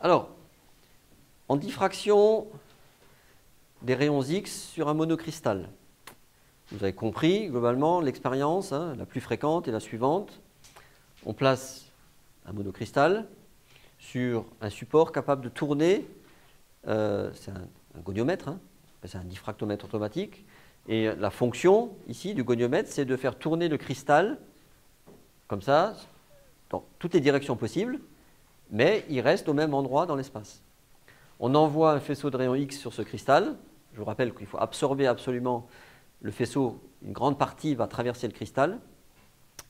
Alors, en diffraction des rayons X sur un monocristal, vous avez compris, globalement, l'expérience la plus fréquente est la suivante. On place un monocristal sur un support capable de tourner, c'est un goniomètre, c'est un diffractomètre automatique, et la fonction ici du goniomètre, c'est de faire tourner le cristal comme ça, dans toutes les directions possibles, mais il reste au même endroit dans l'espace. On envoie un faisceau de rayons X sur ce cristal. Je vous rappelle qu'il faut absorber absolument le faisceau, une grande partie va traverser le cristal.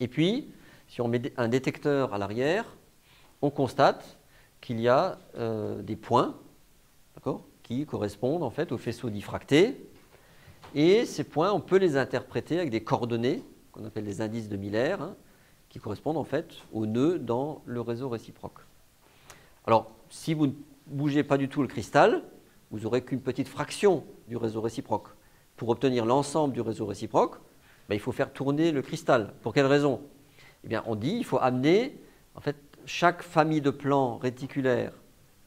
Et puis, si on met un détecteur à l'arrière, on constate qu'il y a des points qui correspondent en fait au faisceau diffracté. Et ces points, on peut les interpréter avec des coordonnées, qu'on appelle les indices de Miller, qui correspondent en fait aux nœuds dans le réseau réciproque. Alors, si vous ne bougez pas du tout le cristal, vous n'aurez qu'une petite fraction du réseau réciproque. Pour obtenir l'ensemble du réseau réciproque, il faut faire tourner le cristal. Pour quelle raison? Eh bien, on dit qu'il faut amener en fait, chaque famille de plans réticulaires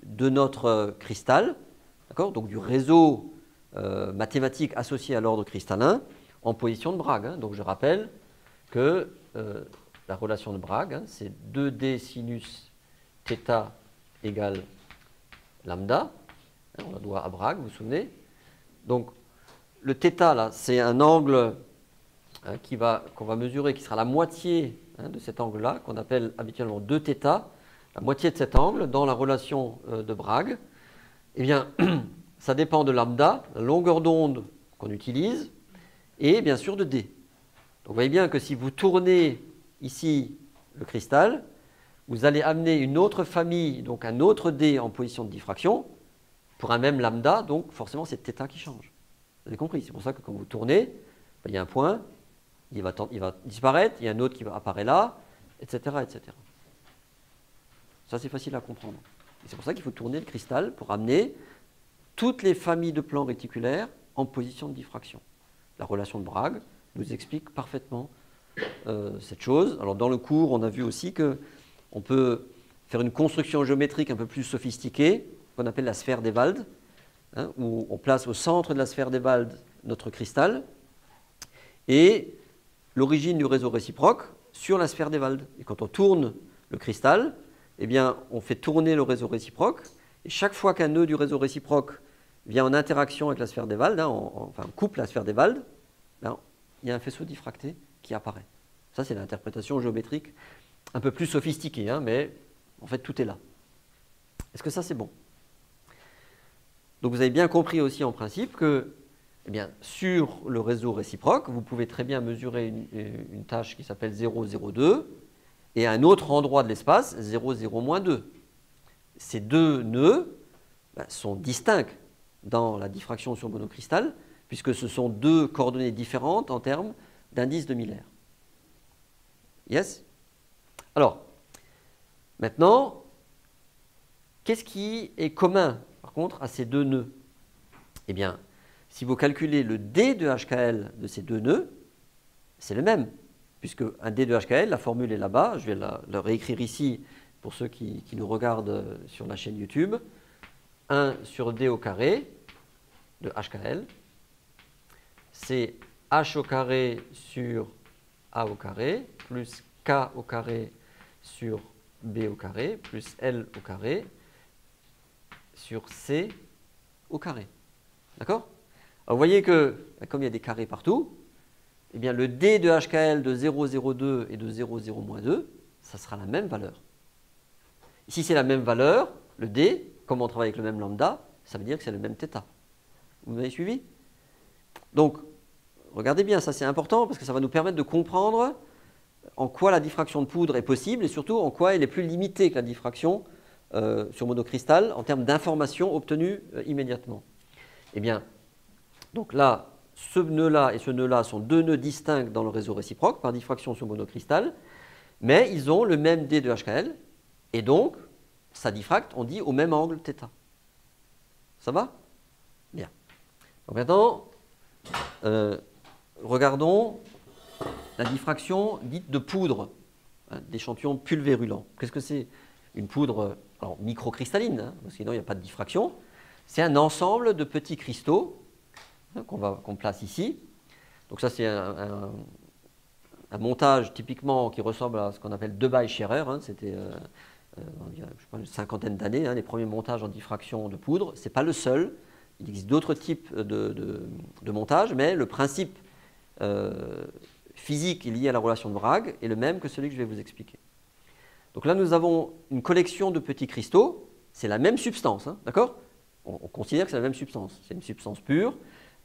de notre cristal, donc du réseau mathématique associé à l'ordre cristallin, en position de Bragg. Donc je rappelle que la relation de Bragg, c'est 2D sinus θ égale lambda. On la doit à Bragg, vous vous souvenez. Donc le θ, là, c'est un angle qu'on va mesurer, qui sera la moitié de cet angle-là, qu'on appelle habituellement 2θ, la moitié de cet angle dans la relation de Bragg. Eh bien, ça dépend de lambda, la longueur d'onde qu'on utilise, et bien sûr de d. Donc vous voyez bien que si vous tournez ici le cristal, vous allez amener une autre famille, donc un autre d en position de diffraction, pour un même lambda, donc forcément c'est θ qui change. Vous avez compris, c'est pour ça que quand vous tournez, il y a un point, il va disparaître, il y a un autre qui va apparaître là, etc. etc. Ça c'est facile à comprendre. C'est pour ça qu'il faut tourner le cristal pour amener toutes les familles de plans réticulaires en position de diffraction. La relation de Bragg nous explique parfaitement cette chose. Alors dans le cours, on a vu aussi qu'on peut faire une construction géométrique un peu plus sophistiquée, qu'on appelle la sphère d'Ewald, où on place au centre de la sphère d'Ewald notre cristal, et l'origine du réseau réciproque sur la sphère d'Ewald. Et quand on tourne le cristal, eh bien, on fait tourner le réseau réciproque, et chaque fois qu'un nœud du réseau réciproque vient en interaction avec la sphère d'Ewald, on coupe la sphère d'Ewald, il y a un faisceau diffracté qui apparaît. Ça, c'est l'interprétation géométrique un peu plus sophistiquée, mais en fait, tout est là. Est-ce que ça, c'est bon? Donc, vous avez bien compris aussi en principe que sur le réseau réciproque, vous pouvez très bien mesurer une tâche qui s'appelle 0, 0, 2, et à un autre endroit de l'espace, 0, 0, -2. Ces deux nœuds sont distincts dans la diffraction sur monocristal, puisque ce sont deux coordonnées différentes en termes d'indice de Miller. Yes? Alors, maintenant, qu'est-ce qui est commun, par contre, à ces deux nœuds? Eh bien, si vous calculez le d de HKL de ces deux nœuds, c'est le même, puisque un d de HKL, la formule est là-bas, je vais la réécrire ici pour ceux qui nous regardent sur la chaîne YouTube. 1 sur d au carré de HKL, c'est h au carré sur a au carré, plus k au carré sur b au carré, plus l au carré sur c au carré. D'accord? Alors vous voyez que, comme il y a des carrés partout, eh bien le d de HKL de 0, 0, 2 et de 0, 0, -2, ça sera la même valeur. Si c'est la même valeur, le d, comme on travaille avec le même lambda, ça veut dire que c'est le même θ. Vous m'avez suivi? Donc, regardez bien, ça c'est important parce que ça va nous permettre de comprendre en quoi la diffraction de poudre est possible et surtout en quoi elle est plus limitée que la diffraction sur monocristal en termes d'informations obtenues immédiatement. Eh bien, donc là, ce nœud-là et ce nœud-là sont deux nœuds distincts dans le réseau réciproque par diffraction sur monocristal, mais ils ont le même d de HKL et donc ça diffracte, on dit, au même angle θ. Ça va? Bien. Donc maintenant, regardons la diffraction dite de poudre, d'échantillons pulvérulents. Qu'est-ce que c'est une poudre alors microcristalline, hein, parce que sinon il n'y a pas de diffraction. C'est un ensemble de petits cristaux hein, qu'on place ici. Donc ça c'est un montage typiquement qui ressemble à ce qu'on appelle Debye-Scherrer. Hein, c'était il y a je sais pas, une cinquantaine d'années, hein, les premiers montages en diffraction de poudre. Ce n'est pas le seul. Il existe d'autres types de montages, mais le principe physique lié à la relation de Bragg est le même que celui que je vais vous expliquer. Donc là, nous avons une collection de petits cristaux. C'est la même substance, hein, d'accord? On considère que c'est la même substance. C'est une substance pure,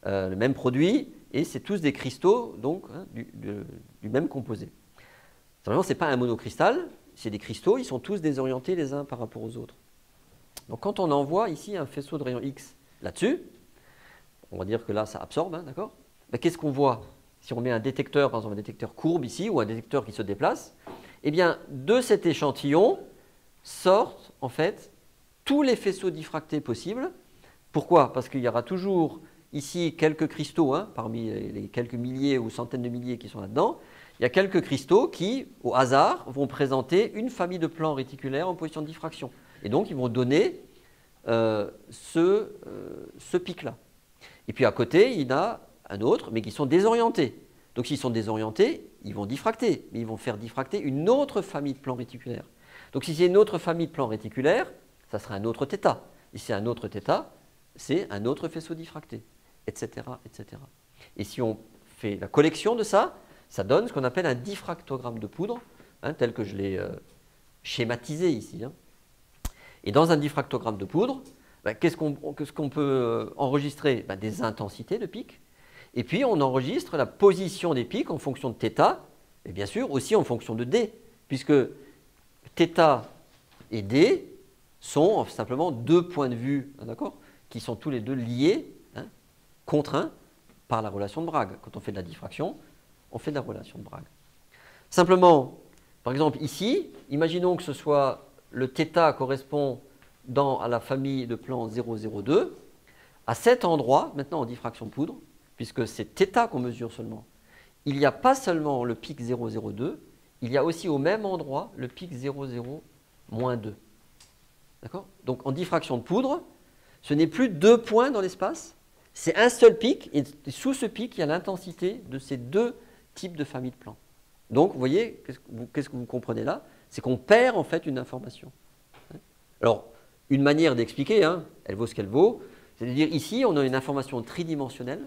le même produit, et c'est tous des cristaux donc, hein, du même composé. Simplement, ce n'est pas un monocristal, c'est des cristaux, ils sont tous désorientés les uns par rapport aux autres. Donc quand on envoie ici un faisceau de rayon X là-dessus, on va dire que là, ça absorbe, hein, d'accord? Ben, qu'est-ce qu'on voit? Si on met un détecteur, par exemple un détecteur courbe ici, ou un détecteur qui se déplace, eh bien, de cet échantillon sortent en fait tous les faisceaux diffractés possibles. Pourquoi? Parce qu'il y aura toujours ici quelques cristaux, hein, parmi les quelques milliers ou centaines de milliers qui sont là-dedans. Il y a quelques cristaux qui, au hasard, vont présenter une famille de plans réticulaires en position de diffraction. Et donc, ils vont donner ce pic-là. Et puis à côté, il y en a un autre, mais qui sont désorientés. Donc s'ils sont désorientés, ils vont diffracter, mais ils vont faire diffracter une autre famille de plans réticulaires. Donc si c'est une autre famille de plans réticulaires, ça sera un autre θ. Et si c'est un autre θ, c'est un autre faisceau diffracté, etc., etc. Et si on fait la collection de ça, ça donne ce qu'on appelle un diffractogramme de poudre, hein, tel que je l'ai schématisé ici. Hein. Et dans un diffractogramme de poudre, ben, qu'est-ce qu'on peut enregistrer? Ben, des intensités de pics. Et puis on enregistre la position des pics en fonction de θ, et bien sûr aussi en fonction de d, puisque θ et d sont simplement deux points de vue, hein, d'accord, qui sont tous les deux liés, hein, contraints par la relation de Bragg. Quand on fait de la diffraction, on fait de la relation de Bragg. Simplement, par exemple ici, imaginons que ce soit le θ correspond à la famille de plans 0,02. À cet endroit, maintenant en diffraction de poudre, puisque c'est θ qu'on mesure seulement, il n'y a pas seulement le pic 0,02, il y a aussi au même endroit le pic 0,0-2. D'accord? Donc en diffraction de poudre, ce n'est plus deux points dans l'espace, c'est un seul pic, et sous ce pic, il y a l'intensité de ces deux types de familles de plans. Donc, vous voyez, qu'est-ce que vous comprenez là? C'est qu'on perd en fait une information. Alors, une manière d'expliquer, hein, elle vaut ce qu'elle vaut, c'est-à-dire ici, on a une information tridimensionnelle,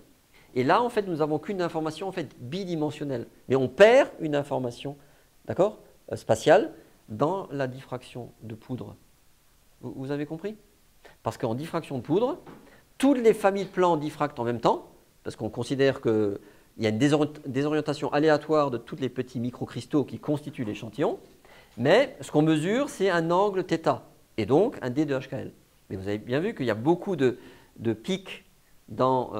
et là, en fait, nous n'avons qu'une information en fait, bidimensionnelle. Mais on perd une information, d'accord, spatiale dans la diffraction de poudre. Vous avez compris? Parce qu'en diffraction de poudre, toutes les familles de plans diffractent en même temps, parce qu'on considère qu'il y a une désorientation aléatoire de tous les petits microcristaux qui constituent l'échantillon, mais ce qu'on mesure, c'est un angle θ, et donc un d de HKL. Mais vous avez bien vu qu'il y a beaucoup de pics dans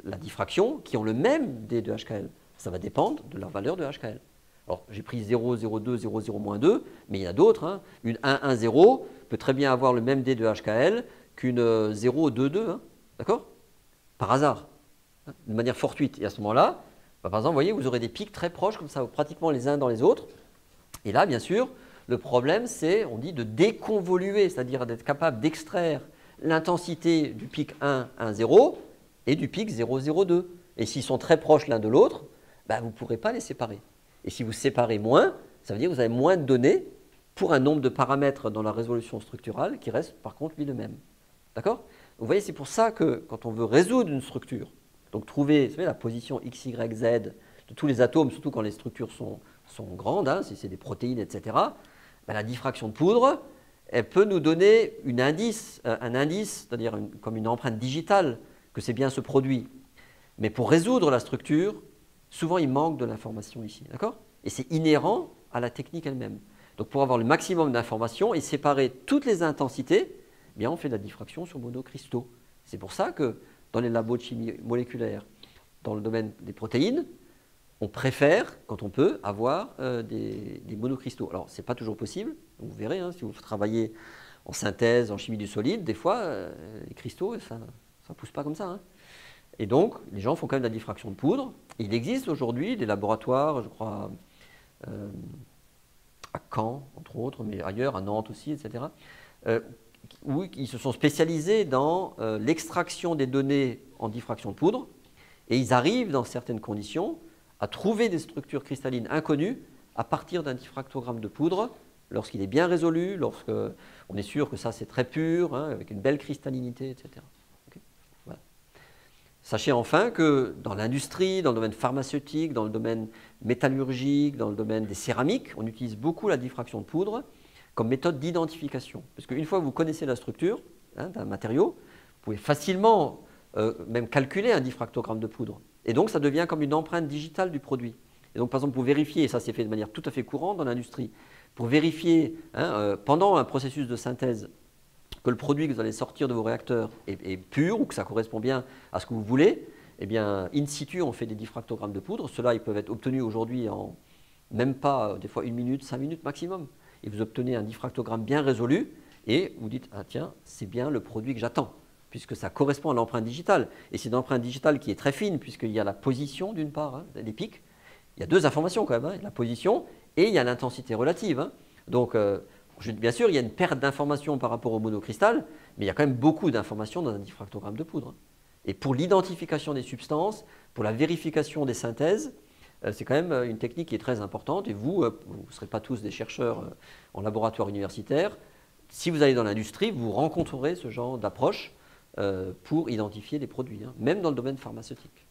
la diffraction qui ont le même d de HKL. Ça va dépendre de leur valeur de HKL. Alors, j'ai pris 0, 0,2, 0,0-2, mais il y en a d'autres. Hein. Une 1, 1, 0 peut très bien avoir le même d de HKL qu'une 0, 2, 2. Hein. D'accord? Par hasard, hein, de manière fortuite. Et à ce moment-là, bah, par exemple, vous voyez, vous aurez des pics très proches, comme ça, pratiquement les uns dans les autres. Et là, bien sûr, le problème, c'est, on dit, de déconvoluer, c'est-à-dire d'être capable d'extraire l'intensité du pic 1, 1, 0 et du pic 0, 0, 2. Et s'ils sont très proches l'un de l'autre, bah, vous ne pourrez pas les séparer. Et si vous séparez moins, ça veut dire que vous avez moins de données pour un nombre de paramètres dans la résolution structurale qui reste par contre lui le même. D'accord? Vous voyez, c'est pour ça que quand on veut résoudre une structure, donc trouver, vous savez, la position x, y, z de tous les atomes, surtout quand les structures sont grandes, hein, si c'est des protéines, etc., ben la diffraction de poudre, elle peut nous donner un indice, c'est-à-dire comme une empreinte digitale que c'est bien ce produit. Mais pour résoudre la structure, souvent il manque de l'information ici, d'accord? Et c'est inhérent à la technique elle-même. Donc pour avoir le maximum d'informations et séparer toutes les intensités, eh bien on fait de la diffraction sur monocristaux. C'est pour ça que dans les labos de chimie moléculaire, dans le domaine des protéines, on préfère, quand on peut, avoir des monocristaux. Alors, ce n'est pas toujours possible. Vous verrez, hein, si vous travaillez en synthèse, en chimie du solide, des fois, les cristaux, ça ne pousse pas comme ça. Hein. Et donc, les gens font quand même de la diffraction de poudre. Il existe aujourd'hui des laboratoires, je crois, à Caen, entre autres, mais ailleurs, à Nantes aussi, etc., où ils se sont spécialisés dans l'extraction des données en diffraction de poudre, et ils arrivent, dans certaines conditions, à trouver des structures cristallines inconnues à partir d'un diffractogramme de poudre, lorsqu'il est bien résolu, lorsqu'on est sûr que ça c'est très pur, hein, avec une belle cristallinité, etc. Okay. Voilà. Sachez enfin que dans l'industrie, dans le domaine pharmaceutique, dans le domaine métallurgique, dans le domaine des céramiques, on utilise beaucoup la diffraction de poudre comme méthode d'identification. Parce qu'une fois que vous connaissez la structure d'un matériau, vous pouvez facilement même calculer un diffractogramme de poudre. Et donc ça devient comme une empreinte digitale du produit. Et donc par exemple pour vérifier, et ça c'est fait de manière tout à fait courante dans l'industrie, pour vérifier pendant un processus de synthèse que le produit que vous allez sortir de vos réacteurs est pur ou que ça correspond bien à ce que vous voulez, eh bien, in situ, on fait des diffractogrammes de poudre. Ceux-là, ils peuvent être obtenus aujourd'hui en même pas, des fois 1 minute, 5 minutes maximum. Et vous obtenez un diffractogramme bien résolu et vous dites, ah tiens, c'est bien le produit que j'attends, puisque ça correspond à l'empreinte digitale. Et c'est une empreinte digitale qui est très fine, puisqu'il y a la position d'une part, les pics. Il y a deux informations quand même, la position et il y a l'intensité relative. Donc, bien sûr, il y a une perte d'informations par rapport au monocristal, mais il y a quand même beaucoup d'informations dans un diffractogramme de poudre. Et pour l'identification des substances, pour la vérification des synthèses, c'est quand même une technique qui est très importante. Et vous ne serez pas tous des chercheurs en laboratoire universitaire. Si vous allez dans l'industrie, vous rencontrerez ce genre d'approche pour identifier les produits, même dans le domaine pharmaceutique.